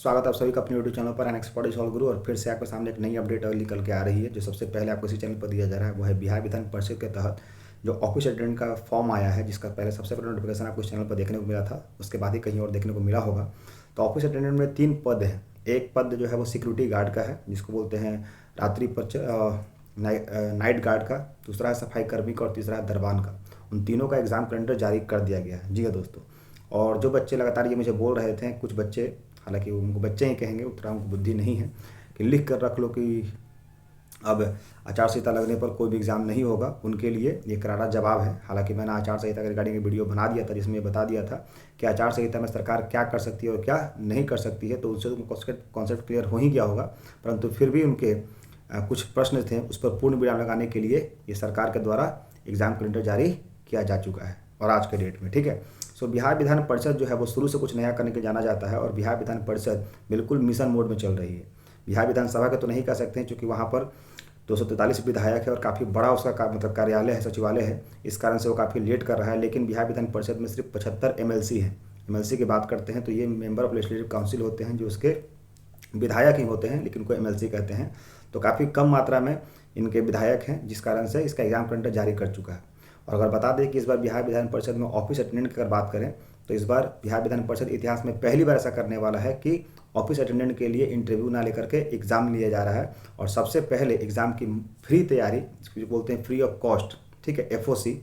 स्वागत है आप सभी का अपने यूट्यूब चैनल पर एक्सपर्ट सॉल्व गुरु। और फिर से आपके सामने एक नई अपडेट निकल के आ रही है। जो सबसे पहले आपको इसी चैनल पर दिया जा रहा है वो है बिहार विधान परिषद के तहत जो ऑफिस अटेंडेंट का फॉर्म आया है, जिसका पहले सबसे पहले नोटिफिकेशन आपको इस चैनल पर देखने को मिला था, उसके बाद ही कहीं और देखने को मिला होगा। तो ऑफिस अटेंडेंट में 3 पद हैं। एक पद जो है वो सिक्योरिटी गार्ड का है, जिसको बोलते हैं रात्रि नाइट गार्ड का, दूसरा है सफाई कर्मी का और तीसरा है दरबान का। उन तीनों का एग्ज़ाम कैलेंडर जारी कर दिया गया है। जी हाँ दोस्तों, और जो बच्चे लगातार ये मुझे बोल रहे थे, कुछ बच्चे, हालांकि उनको बच्चे ही कहेंगे, उतना उनको बुद्धि नहीं है, कि लिख कर रख लो कि अब आचार संहिता लगने पर कोई भी एग्ज़ाम नहीं होगा, उनके लिए ये करारा जवाब है। हालांकि मैंने आचार संहिता के रिगार्डिंग वीडियो बना दिया था, जिसमें ये बता दिया था कि आचार संहिता में सरकार क्या कर सकती है और क्या नहीं कर सकती है, तो उससे उनको कॉन्सेप्ट क्लियर हो ही गया होगा। परंतु फिर भी उनके कुछ प्रश्न थे, उस पर पूर्ण विराम लगाने के लिए ये सरकार के द्वारा एग्ज़ाम कैलेंडर जारी किया जा चुका है, और आज के डेट में, ठीक है। सो बिहार विधान परिषद जो है वो शुरू से कुछ नया करने के जाना जाता है, और बिहार विधान परिषद बिल्कुल मिशन मोड में चल रही है। बिहार विधानसभा के तो नहीं कह सकते हैं, क्योंकि वहाँ पर 243 विधायक है और काफ़ी बड़ा उसका मतलब कार्यालय है, सचिवालय है, इस कारण से वो काफ़ी लेट कर रहा है। लेकिन बिहार विधान परिषद में सिर्फ 75 MLC हैं। MLC की बात करते हैं तो ये मेंबर ऑफ लेजिस्लेटिव काउंसिल होते हैं, जो उसके विधायक ही होते हैं, लेकिन उनको MLC कहते हैं। तो काफ़ी कम मात्रा में इनके विधायक हैं, जिस कारण से इसका एग्जाम कैलेंडर जारी कर चुका है। और अगर बता दें कि इस बार बिहार विधान परिषद में ऑफिस अटेंडेंट की अगर बात करें, तो इस बार बिहार विधान परिषद इतिहास में पहली बार ऐसा करने वाला है कि ऑफिस अटेंडेंट के लिए इंटरव्यू ना लेकर के एग्ज़ाम लिया जा रहा है। और सबसे पहले एग्ज़ाम की फ्री तैयारी, जिसको बोलते हैं फ्री ऑफ कॉस्ट, ठीक है, FOC,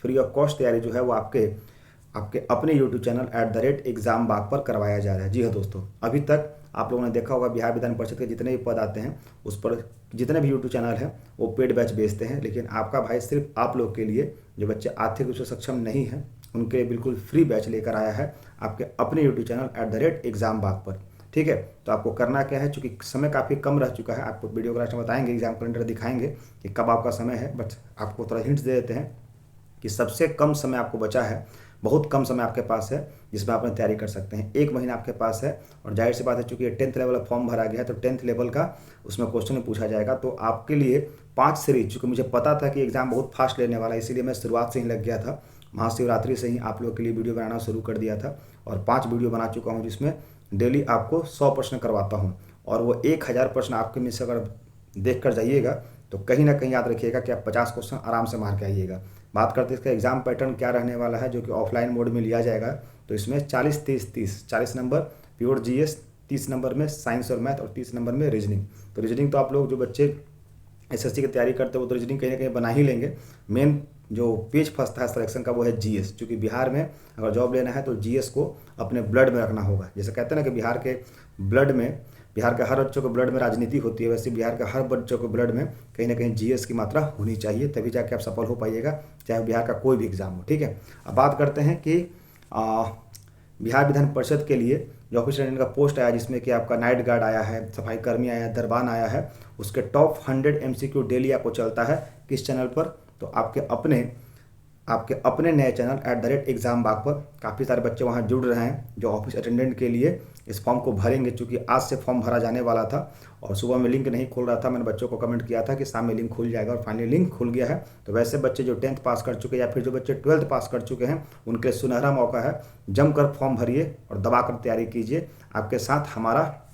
फ्री ऑफ कॉस्ट तैयारी जो है वो आपके अपने यूट्यूब चैनल @एग्जाम बाग पर करवाया जा रहा है। जी हाँ दोस्तों, अभी तक आप लोगों ने देखा होगा बिहार विधान परिषद के जितने भी पद आते हैं, उस पर जितने भी यूट्यूब चैनल हैं वो पेड बैच बेचते हैं। लेकिन आपका भाई सिर्फ आप लोग के लिए, जो बच्चे आर्थिक रूप से सक्षम नहीं हैं, उनके लिए बिल्कुल फ्री बैच लेकर आया है आपके अपने यूट्यूब चैनल @एग्जाम बाग पर, ठीक है। तो आपको करना क्या है, चूँकि समय काफ़ी कम रह चुका है, आपको वीडियो के लास्ट में बताएंगे, एग्जाम कैलेंडर दिखाएंगे कि कब आपका समय है, बट आपको थोड़ा हिंट्स दे देते हैं कि सबसे कम समय आपको बचा है, बहुत कम समय आपके पास है जिसमें आप तैयारी कर सकते हैं। 1 महीना आपके पास है, और जाहिर सी बात है, चूंकि 10th लेवल का फॉर्म भरा गया है, तो 10th लेवल का उसमें क्वेश्चन पूछा जाएगा। तो आपके लिए 5 सीरीज, चूँकि मुझे पता था कि एग्ज़ाम बहुत फास्ट लेने वाला है, इसीलिए मैं शुरुआत से ही लग गया था, महाशिवरात्रि से ही आप लोगों के लिए वीडियो बनाना शुरू कर दिया था। और 5 वीडियो बना चुका हूँ, जिसमें डेली आपको 100 प्रश्न करवाता हूँ, और वो 1000 प्रश्न आपके में से अगर देख कर जाइएगा तो कहीं ना कहीं याद रखिएगा कि आप 50 क्वेश्चन आराम से मार के आइएगा। बात करते हैं इसका एग्जाम पैटर्न क्या रहने वाला है, जो कि ऑफलाइन मोड में लिया जाएगा। तो इसमें 40 नंबर प्योर GS, 30 नंबर में साइंस और मैथ, और 30 नंबर में रीजनिंग। तो रीजनिंग तो आप लोग जो बच्चे SSC की तैयारी करते हो वो तो रीजनिंग कहीं ना कहीं बना ही लेंगे। मेन जो पेज फंसता है सिलेक्शन का वो है GS, क्योंकि बिहार में अगर जॉब लेना है तो GS को अपने ब्लड में रखना होगा। जैसे कहते हैं ना कि बिहार के हर बच्चों के ब्लड में राजनीति होती है, वैसे बिहार के हर बच्चों के ब्लड में कहीं ना कहीं GS की मात्रा होनी चाहिए, तभी जाके आप सफल हो पाइएगा, चाहे बिहार का कोई भी एग्जाम हो, ठीक है। अब बात करते हैं कि बिहार विधान परिषद के लिए जो ऑफिस अटेंडेंट का पोस्ट आया, जिसमें कि आपका नाइट गार्ड आया है, सफाई कर्मी आया है, दरबान आया है, उसके टॉप 100 MCQ डेली आपको चलता है किस चैनल पर, तो आपके अपने नए चैनल @एग्जाम बाग पर। काफ़ी सारे बच्चे वहां जुड़ रहे हैं जो ऑफिस अटेंडेंट के लिए इस फॉर्म को भरेंगे, चूँकि आज से फॉर्म भरा जाने वाला था और सुबह में लिंक नहीं खुल रहा था। मैंने बच्चों को कमेंट किया था कि शाम में लिंक खुल जाएगा, और फाइनली लिंक खुल गया है। तो वैसे बच्चे जो 10th पास कर चुके हैं, या फिर जो बच्चे 12th पास कर चुके हैं, उनके सुनहरा मौका है, जमकर फॉर्म भरिए और दबाकर तैयारी कीजिए। आपके साथ हमारा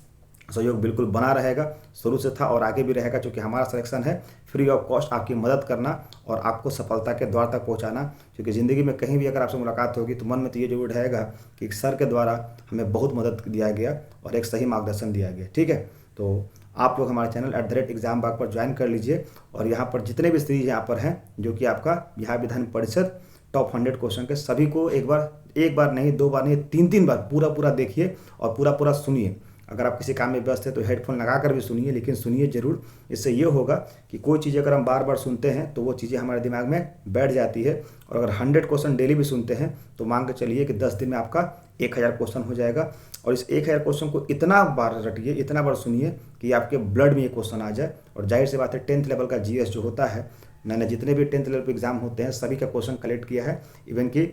सहयोग बिल्कुल बना रहेगा, शुरू से था और आगे भी रहेगा, क्योंकि हमारा सिलेक्शन है फ्री ऑफ कॉस्ट आपकी मदद करना और आपको सफलता के द्वार तक पहुंचाना। क्योंकि ज़िंदगी में कहीं भी अगर आपसे मुलाकात होगी तो मन में तो ये जरूर रहेगा कि सर के द्वारा हमें बहुत मदद दिया गया और एक सही मार्गदर्शन दिया गया, ठीक है। तो आप लोग हमारे चैनल @एग्जाम बाग पर ज्वाइन कर लीजिए, और यहाँ पर जितने भी सीरीज यहाँ पर हैं, जो कि आपका बिहार विधान परिषद टॉप 100 क्वेश्चन के सभी को एक बार नहीं, 2 बार नहीं, 3 बार पूरा देखिए और पूरा सुनिए। अगर आप किसी काम में व्यस्त है तो हेडफोन लगा कर भी सुनिए, लेकिन सुनिए जरूर। इससे ये होगा कि कोई चीज़ें अगर हम बार बार सुनते हैं तो वो चीज़ें हमारे दिमाग में बैठ जाती है, और अगर 100 क्वेश्चन डेली भी सुनते हैं तो मान के चलिए कि 10 दिन में आपका 1000 क्वेश्चन हो जाएगा। और इस 1000 क्वेश्चन को इतना बार रटिए, इतना बार सुनिए कि आपके ब्लड में ये क्वेश्चन आ जाए। और जाहिर सी बात है, 10th लेवल का GS जो होता है, मैंने जितने भी 10th लेवल पर एग्जाम होते हैं सभी का क्वेश्चन कलेक्ट किया है। इवन कि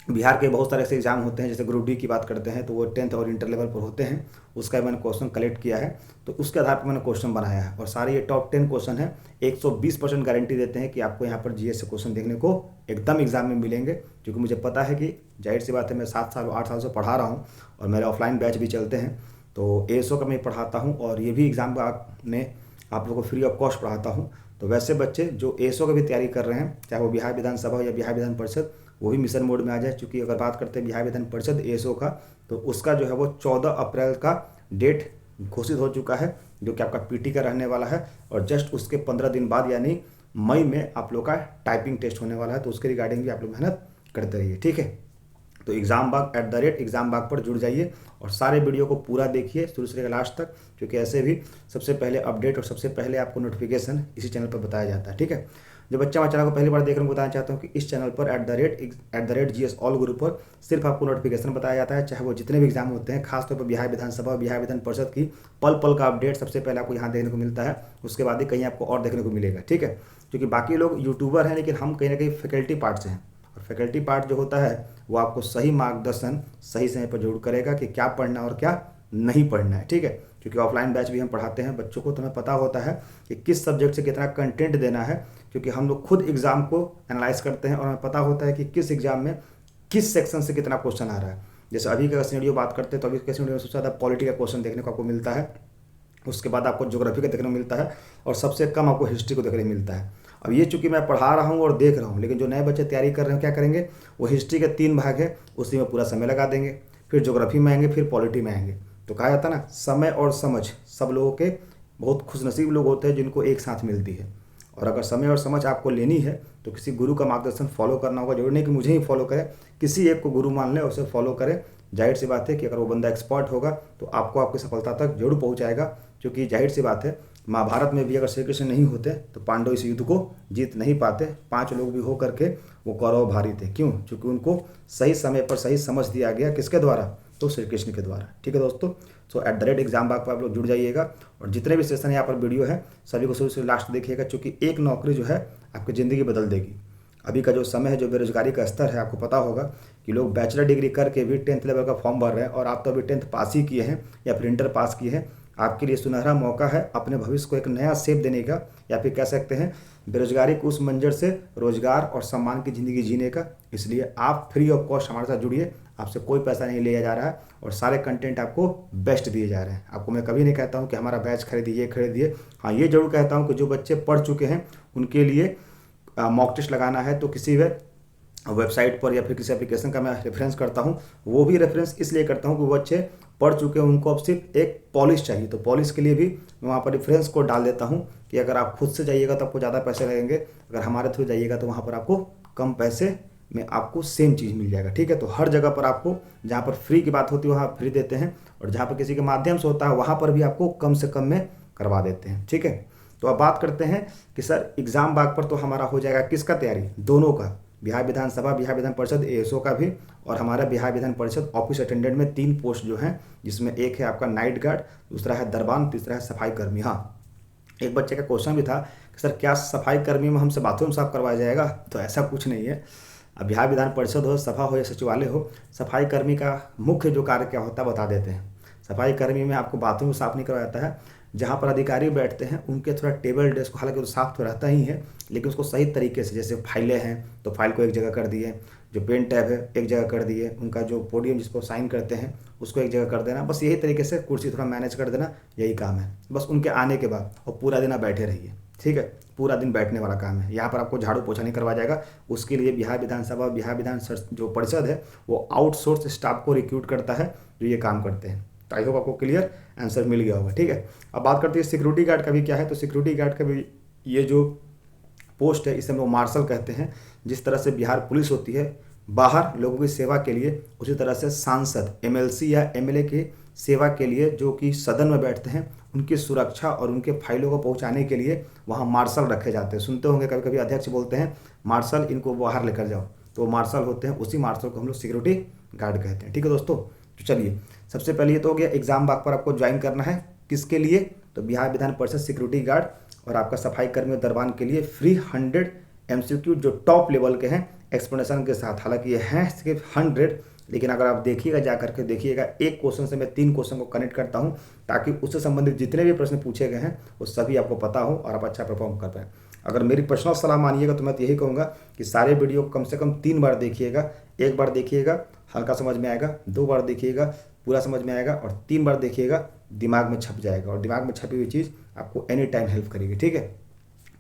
बिहार के बहुत सारे ऐसे एग्जाम होते हैं, जैसे ग्रुप D की बात करते हैं तो वो 10th और इंटर लेवल पर होते हैं, उसका मैंने क्वेश्चन कलेक्ट किया है, तो उसके आधार पर मैंने क्वेश्चन बनाया है। और सारे ये टॉप 10 क्वेश्चन है, 120% गारंटी देते हैं कि आपको यहाँ पर GS से क्वेश्चन देखने को एकदम एग्जाम में मिलेंगे। क्योंकि मुझे पता है कि जाहिर सी बात है, मैं 7 साल 8 साल से पढ़ा रहा हूँ, और मेरे ऑफलाइन बैच भी चलते हैं, तो एएसओ का मैं पढ़ाता हूँ और ये भी एग्ज़ाम में आप लोगों को फ्री ऑफ कॉस्ट पढ़ाता हूँ। तो वैसे बच्चे जो एएसओ का भी तैयारी कर रहे हैं, चाहे वो बिहार विधानसभा हो या बिहार विधान परिषद, वो भी मिशन मोड में आ जाए। क्योंकि अगर बात करते हैं बिहार विधान परिषद एएसओ का, तो उसका जो है वो 14 अप्रैल का डेट घोषित हो चुका है, जो कि आपका पीटी का रहने वाला है। और जस्ट उसके 15 दिन बाद यानी मई में आप लोग का टाइपिंग टेस्ट होने वाला है। तो उसके रिगार्डिंग भी आप लोग मेहनत करते रहिए, ठीक है। तो एग्जाम बाग @एग्जाम बाग पर जुड़ जाइए और सारे वीडियो को पूरा देखिए शुरू से लेकर लास्ट तक, क्योंकि ऐसे भी सबसे पहले अपडेट और सबसे पहले आपको नोटिफिकेशन इसी चैनल पर बताया जाता है, ठीक है। जो बच्चा हमारे चैनल को पहली बार देख रहे हैं, बताना चाहता हूँ कि इस चैनल पर @GS ऑल गुरु पर सिर्फ आपको नोटिफिकेशन बताया जाता है, चाहे वो जितने भी एग्जाम होते हैं, खासतौर पर बिहार विधानसभा और बिहार विधान परिषद की पल पल का अपडेट सबसे पहले आपको यहाँ देखने को मिलता है। उसके बाद ही कहीं आपको और देखने को मिलेगा, ठीक है। क्योंकि बाकी लोग यूट्यूबर हैं, लेकिन हम कहीं ना कहीं फैकल्टी पार्ट से हैं, और फैकल्टी पार्ट जो होता है वो आपको सही मार्गदर्शन सही समय पर जरूर करेगा कि क्या पढ़ना और क्या नहीं पढ़ना है, ठीक है। क्योंकि ऑफलाइन बैच भी हम पढ़ाते हैं बच्चों को, तो हमें पता होता है कि किस सब्जेक्ट से कितना कंटेंट देना है, क्योंकि हम लोग खुद एग्जाम को एनालाइज करते हैं और हमें पता होता है कि किस एग्जाम में किस सेक्शन से कितना क्वेश्चन आ रहा है। जैसे अभी का सिनेरियो बात करते हैं तो अभी के सिनेरियो में सबसे ज़्यादा पॉलिटी का क्वेश्चन देखने को आपको मिलता है, उसके बाद आपको ज्योग्राफी का देखने को मिलता है, और सबसे कम आपको हिस्ट्री को देखने को मिलता है। अब ये चूंकि मैं पढ़ा रहा हूँ और देख रहा हूँ, लेकिन जो नए बच्चे तैयारी कर रहे हैं क्या करेंगे, वो हिस्ट्री के 3 भाग है उसी में पूरा समय लगा देंगे, फिर ज्योग्राफी में आएंगे, फिर पॉलिटी में आएंगे। तो कहा जाता है ना, समय और समझ सब लोगों के बहुत खुशनसीब लोग होते हैं जिनको एक साथ मिलती है। और अगर समय और समझ आपको लेनी है तो किसी गुरु का मार्गदर्शन फॉलो करना होगा। जरूरी नहीं कि मुझे ही फॉलो करें, किसी एक को गुरु मान लें, उसे फॉलो करें। जाहिर सी बात है कि अगर वो बंदा एक्सपर्ट होगा तो आपको आपकी सफलता तक जरूर पहुंचाएगा। क्योंकि जाहिर सी बात है, महाभारत में भी अगर श्री कृष्ण नहीं होते तो पांडव इस युद्ध को जीत नहीं पाते। 5 लोग भी हो करके वो कौरव भारी थे। क्यों? क्योंकि उनको सही समय पर सही समझ दिया गया, किसके द्वारा? तो श्री कृष्ण के द्वारा, ठीक है दोस्तों। सो @एग्जाम बाग पर आप लोग जुड़ जाइएगा और जितने भी सेशन यहाँ पर वीडियो है सभी को शुरू से लास्ट देखिएगा, क्योंकि एक नौकरी जो है आपकी ज़िंदगी बदल देगी। अभी का जो समय है, जो बेरोजगारी का स्तर है, आपको पता होगा कि लोग बैचलर डिग्री करके भी 10th लेवल का फॉर्म भर रहे हैं, और आप तो अभी 10th पास ही किए हैं या फिर इंटर पास किए हैं। आपके लिए सुनहरा मौका है अपने भविष्य को एक नया शेप देने का, या फिर कह सकते हैं बेरोजगारी को उस मंजर से रोजगार और सम्मान की ज़िंदगी जीने का। इसलिए आप फ्री ऑफ कॉस्ट हमारे साथ जुड़िए, आपसे कोई पैसा नहीं लिया जा रहा है और सारे कंटेंट आपको बेस्ट दिए जा रहे हैं। आपको मैं कभी नहीं कहता हूँ कि हमारा बैच खरीदिए खरीदिए। हाँ, ये जरूर कहता हूँ कि जो बच्चे पढ़ चुके हैं उनके लिए मॉक टेस्ट लगाना है तो किसी वेबसाइट पर या फिर किसी एप्लीकेशन का मैं रेफरेंस करता हूँ। वो भी रेफरेंस इसलिए करता हूँ कि वो बच्चे पढ़ चुके हैं, उनको अब सिर्फ एक पॉलिश चाहिए। तो पॉलिश के लिए भी मैं वहाँ पर रेफरेंस को डाल देता हूँ कि अगर आप खुद से जाइएगा तो आपको ज़्यादा पैसे लगेंगे, अगर हमारे थ्रू जाइएगा तो वहाँ पर आपको कम पैसे में आपको सेम चीज़ मिल जाएगा, ठीक है। तो हर जगह पर आपको, जहाँ पर फ्री की बात होती है वहाँ फ्री देते हैं, और जहाँ पर किसी के माध्यम से होता है वहाँ पर भी आपको कम से कम में करवा देते हैं, ठीक है। तो अब बात करते हैं कि सर एग्जाम बाग पर तो हमारा हो जाएगा किसका तैयारी? दोनों का, बिहार विधानसभा बिहार विधान परिषद एएसओ का भी, और हमारा बिहार विधान परिषद ऑफिस अटेंडेंट में 3 पोस्ट जो हैं, जिसमें एक है आपका नाइट गार्ड, दूसरा है दरबान, तीसरा है सफाई कर्मी। हाँ, एक बच्चे का क्वेश्चन भी था कि सर क्या सफाई कर्मी में हमसे बाथरूम साफ करवाया जाएगा? तो ऐसा कुछ नहीं है। अब बिहार विधान परिषद हो, सभा हो या सचिवालय हो, सफाई कर्मी का मुख्य जो कार्य क्या होता है बता देते हैं। सफाई कर्मी में आपको बाथरूम साफ नहीं करवाया जाता है, जहाँ पर अधिकारी बैठते हैं उनके थोड़ा टेबल डेस्क, हालांकि तो साफ तो रहता ही है, लेकिन उसको सही तरीके से, जैसे फाइलें हैं तो फाइल को एक जगह कर दिए, जो पेन टैब है एक जगह कर दिए, उनका जो पोडियम जिसको साइन करते हैं उसको एक जगह कर देना, बस यही तरीके से कुर्सी थोड़ा मैनेज कर देना, यही काम है बस उनके आने के बाद। और पूरा दिन आप बैठे रहिए, ठीक है, पूरा दिन बैठने वाला काम है। यहाँ पर आपको झाड़ू पोछा नहीं करवाया जाएगा। उसके लिए बिहार विधानसभा बिहार विधान जो परिषद है वो आउटसोर्स स्टाफ को रिक्रूट करता है जो ये काम करते हैं। तो आई होप आपको क्लियर आंसर मिल गया होगा, ठीक है। अब बात करते हैं सिक्योरिटी गार्ड का भी क्या है। तो सिक्योरिटी गार्ड का भी ये जो पोस्ट है इसे हम लोग मार्शल कहते हैं। जिस तरह से बिहार पुलिस होती है बाहर लोगों की सेवा के लिए, उसी तरह से सांसद एमएलसी या एमएलए की सेवा के लिए जो कि सदन में बैठते हैं, उनकी सुरक्षा और उनके फाइलों को पहुंचाने के लिए वहाँ मार्शल रखे जाते हैं। सुनते होंगे कभी कभी अध्यक्ष बोलते हैं मार्शल इनको बाहर लेकर जाओ, तो मार्शल होते हैं, उसी मार्शल को हम लोग सिक्योरिटी गार्ड कहते हैं, ठीक है दोस्तों। तो चलिए, सबसे पहले ये तो हो गया एग्जाम बाग पर आपको ज्वाइन करना है किसके लिए? तो बिहार विधान परिषद सिक्योरिटी गार्ड, और आपका सफाई कर्मी और दरबान के लिए फ्री 100 MCQ जो टॉप लेवल के हैं एक्सप्लेनेशन के साथ। हालांकि ये हैं सिर्फ 100, लेकिन अगर आप देखिएगा, जा करके देखिएगा, एक क्वेश्चन से मैं 3 क्वेश्चन को कनेक्ट करता हूं ताकि उससे संबंधित जितने भी प्रश्न पूछे गए हैं वो सभी आपको पता हो और आप अच्छा परफॉर्म कर पाएँ। अगर मेरी पर्सनल सलाह मानिएगा तो मैं तो यही कहूँगा कि सारे वीडियो को कम से कम 3 बार देखिएगा। 1 बार देखिएगा हल्का समझ में आएगा, 2 बार देखिएगा पूरा समझ में आएगा और 3 बार देखिएगा, दिमाग में छप जाएगा और दिमाग में छपी हुई चीज़ आपको एनी टाइम हेल्प करेगी। ठीक है,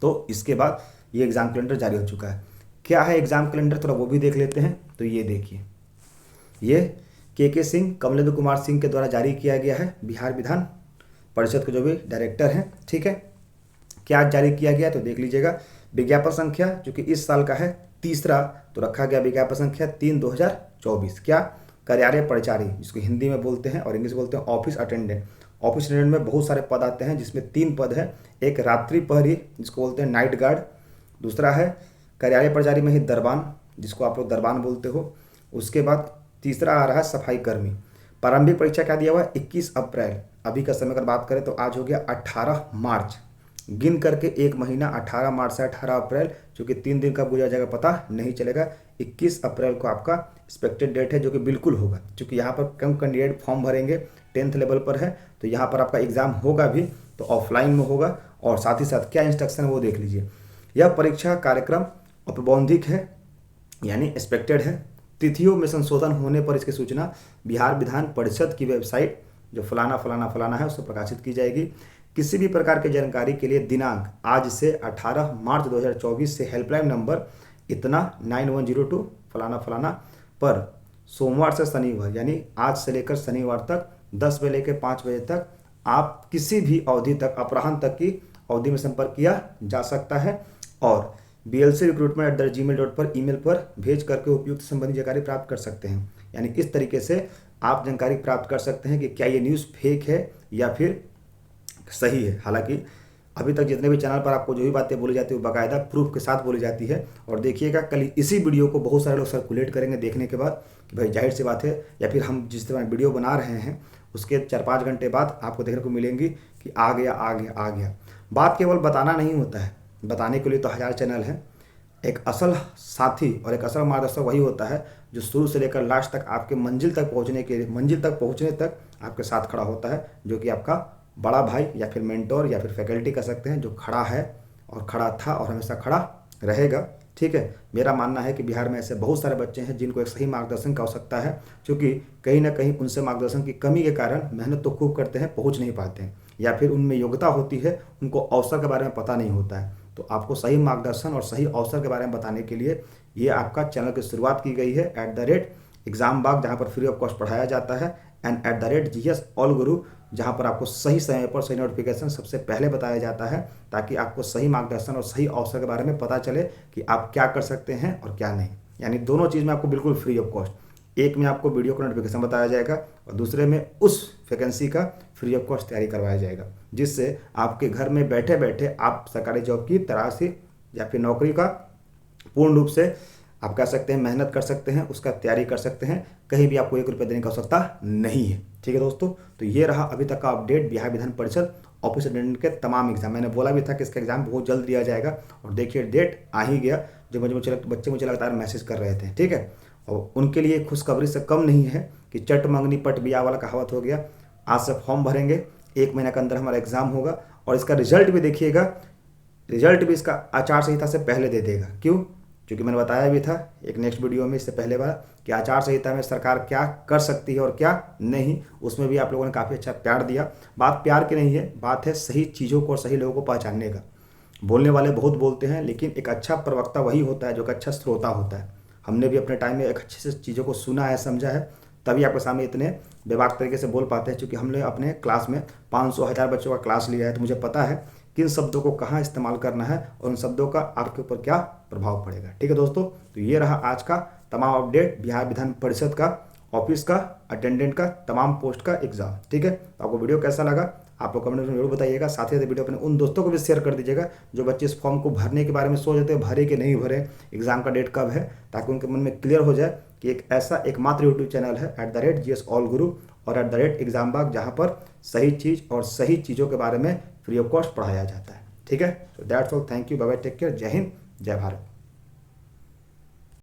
तो इसके बाद ये एग्ज़ाम कैलेंडर जारी हो चुका है। क्या है एग्ज़ाम कैलेंडर, थोड़ा वो भी देख लेते हैं। तो ये देखिए, ये के सिंह, कमलेंद्र कुमार सिंह के द्वारा जारी किया गया है, बिहार विधान परिषद के जो भी डायरेक्टर हैं। ठीक है, क्या जारी किया गया तो देख लीजिएगा। विज्ञापन संख्या जो कि इस साल का है तीसरा, तो रखा गया विज्ञापन संख्या 3/2024। क्या, कार्यालय परिचारी, जिसको हिंदी में बोलते हैं और इंग्लिश बोलते हैं ऑफिस अटेंडेंट। ऑफिस अटेंडेंट में बहुत सारे पद आते हैं, जिसमें 3 पद है। एक रात्रि प्रहरी, जिसको बोलते हैं नाइट गार्ड। दूसरा है कार्यालय परिचारी में ही दरबान, जिसको आप लोग दरबान बोलते हो। उसके बाद तीसरा आ रहा है सफाई कर्मी। प्रारंभिक परीक्षा क्या दिया हुआ है, 21 अप्रैल। अभी का समय अगर बात करें तो आज हो गया 18 मार्च, गिन करके एक महीना 18 मार्च से 18 अप्रैल, क्योंकि 3 दिन कब गुजर जाएगा पता नहीं चलेगा। 21 अप्रैल को आपका एक्सपेक्टेड डेट है, जो कि बिल्कुल होगा, क्योंकि यहाँ पर कम कैंडिडेट फॉर्म भरेंगे, 10th लेवल पर है, तो यहाँ पर आपका एग्ज़ाम होगा भी तो ऑफलाइन में होगा। और साथ ही साथ क्या इंस्ट्रक्शन है वो देख लीजिए। यह परीक्षा कार्यक्रम औपबंधिक है, यानी एक्सपेक्टेड है। तिथियों में संशोधन होने पर इसकी सूचना बिहार विधान परिषद की वेबसाइट जो फलाना फलाना फलाना है उससे प्रकाशित की जाएगी। किसी भी प्रकार की जानकारी के लिए दिनांक आज से 18 मार्च 2024 से हेल्पलाइन नंबर इतना 9102 फलाना फलाना पर सोमवार से शनिवार, यानी आज से लेकर शनिवार तक 10 बजे लेकर 5 बजे तक आप किसी भी अवधि तक, अपराह्न तक की अवधि में संपर्क किया जा सकता है। और blcrecruitment@gmail.com पर ईमेल पर भेज करके उपयुक्त संबंधी जानकारी प्राप्त कर सकते हैं। यानी इस तरीके से आप जानकारी प्राप्त कर सकते हैं कि क्या ये न्यूज़ फेक है या फिर सही है। हालांकि अभी तक जितने भी चैनल पर आपको जो भी बातें बोली जाती है वो बाकायदा प्रूफ के साथ बोली जाती है। और देखिएगा कल इसी वीडियो को बहुत सारे लोग सर्कुलेट करेंगे देखने के बाद कि भाई जाहिर सी बात है, या फिर हम जिस तरह वीडियो बना रहे हैं उसके 4-5 घंटे बाद आपको देखने को मिलेंगी कि आ गया आ गया आ गया। बात केवल बताना नहीं होता है, बताने के लिए तो 1000 चैनल हैं। एक असल साथी और एक असल मार्गदर्शक वही होता है जो शुरू से लेकर लास्ट तक आपके मंजिल तक पहुंचने तक आपके साथ खड़ा होता है, जो कि आपका बड़ा भाई या फिर मेंटोर या फिर फैकल्टी कह सकते हैं, जो खड़ा है और खड़ा था और हमेशा खड़ा रहेगा। ठीक है, मेरा मानना है कि बिहार में ऐसे बहुत सारे बच्चे हैं जिनको एक सही मार्गदर्शन की आवश्यकता है, क्योंकि कहीं ना कहीं उनसे मार्गदर्शन की कमी के कारण मेहनत तो खूब करते हैं, पहुँच नहीं पाते हैं, या फिर उनमें योग्यता होती है, उनको अवसर के बारे में पता नहीं होता है। तो आपको सही मार्गदर्शन और सही अवसर के बारे में बताने के लिए ये आपका चैनल की शुरुआत की गई है @एग्जाम बाग, जहाँ पर फ्री ऑफ कॉस्ट पढ़ाया जाता है, एंड @GS ऑल गुरु, जहाँ पर आपको सही समय पर सही नोटिफिकेशन सबसे पहले बताया जाता है, ताकि आपको सही मार्गदर्शन और सही अवसर के बारे में पता चले कि आप क्या कर सकते हैं और क्या नहीं। यानी दोनों चीज़ में आपको बिल्कुल फ्री ऑफ कॉस्ट, एक में आपको वीडियो का नोटिफिकेशन बताया जाएगा और दूसरे में उस वैकेंसी का फ्री ऑफ कॉस्ट तैयारी करवाया जाएगा, जिससे आपके घर में बैठे बैठे आप सरकारी जॉब की तलाश या फिर नौकरी का पूर्ण रूप से आप कह सकते हैं मेहनत कर सकते हैं, उसका तैयारी कर सकते हैं। कहीं भी आपको 1 रुपये देने की आवश्यकता नहीं है। ठीक है दोस्तों, तो ये रहा अभी तक का update Bihar Vidhan Parishad office attendant के तमाम एग्जाम। मैंने बोला भी था कि इसका एग्जाम बहुत जल्द दिया जाएगा और देखिए डेट आ ही गया, जो बच्चे मुझे लगातार मैसेज कर रहे थे। ठीक है, और उनके लिए खुशखबरी से कम नहीं है कि चट मंगनी पट बिया वाला कहावत हो गया। आज से फॉर्म भरेंगे, 1 महीने के अंदर हमारा एग्जाम होगा और इसका रिजल्ट भी देखिएगा, रिजल्ट भी इसका आचार संहिता से पहले दे देगा। क्यों? क्योंकि मैंने बताया भी था एक नेक्स्ट वीडियो में इससे पहले बार कि आचार संहिता में सरकार क्या कर सकती है और क्या नहीं, उसमें भी आप लोगों ने काफ़ी अच्छा प्यार दिया। बात प्यार की नहीं है, बात है सही चीज़ों को और सही लोगों को पहचानने का। बोलने वाले बहुत बोलते हैं, लेकिन एक अच्छा प्रवक्ता वही होता है जो एक अच्छा श्रोता होता है। हमने भी अपने टाइम में एक अच्छे से चीज़ों को सुना है, समझा है, तभी आपके सामने इतने बेबाक तरीके से बोल पाते हैं। क्योंकि हमने अपने क्लास में 500-1000 बच्चों का क्लास लिया है, तो मुझे पता है किन शब्दों को कहाँ इस्तेमाल करना है और उन शब्दों का आपके ऊपर क्या प्रभाव पड़ेगा। ठीक है दोस्तों, तो ये रहा आज का तमाम अपडेट बिहार विधान परिषद का ऑफिस का अटेंडेंट का तमाम पोस्ट का एग्जाम। ठीक है, तो आपको वीडियो कैसा लगा आप लोग कमेंट में जरूर बताइएगा। साथ ही साथ वीडियो अपने उन दोस्तों को भी शेयर कर दीजिएगा जो बच्चे इस फॉर्म को भरने के बारे में सोच रहे थे, भरे कि नहीं भरे, एग्जाम का डेट कब है, ताकि उनके मन में क्लियर हो जाए कि एक ऐसा एकमात्र यूट्यूब चैनल है @GS ऑल गुरु और @एग्जाम बाग, जहाँ पर सही चीज़ और सही चीज़ों के बारे में फ्री ऑफ कॉस्ट पढ़ाया जाता है। ठीक है, so that's all, thank you, bye bye, take care, जय हिंद, जय भारत।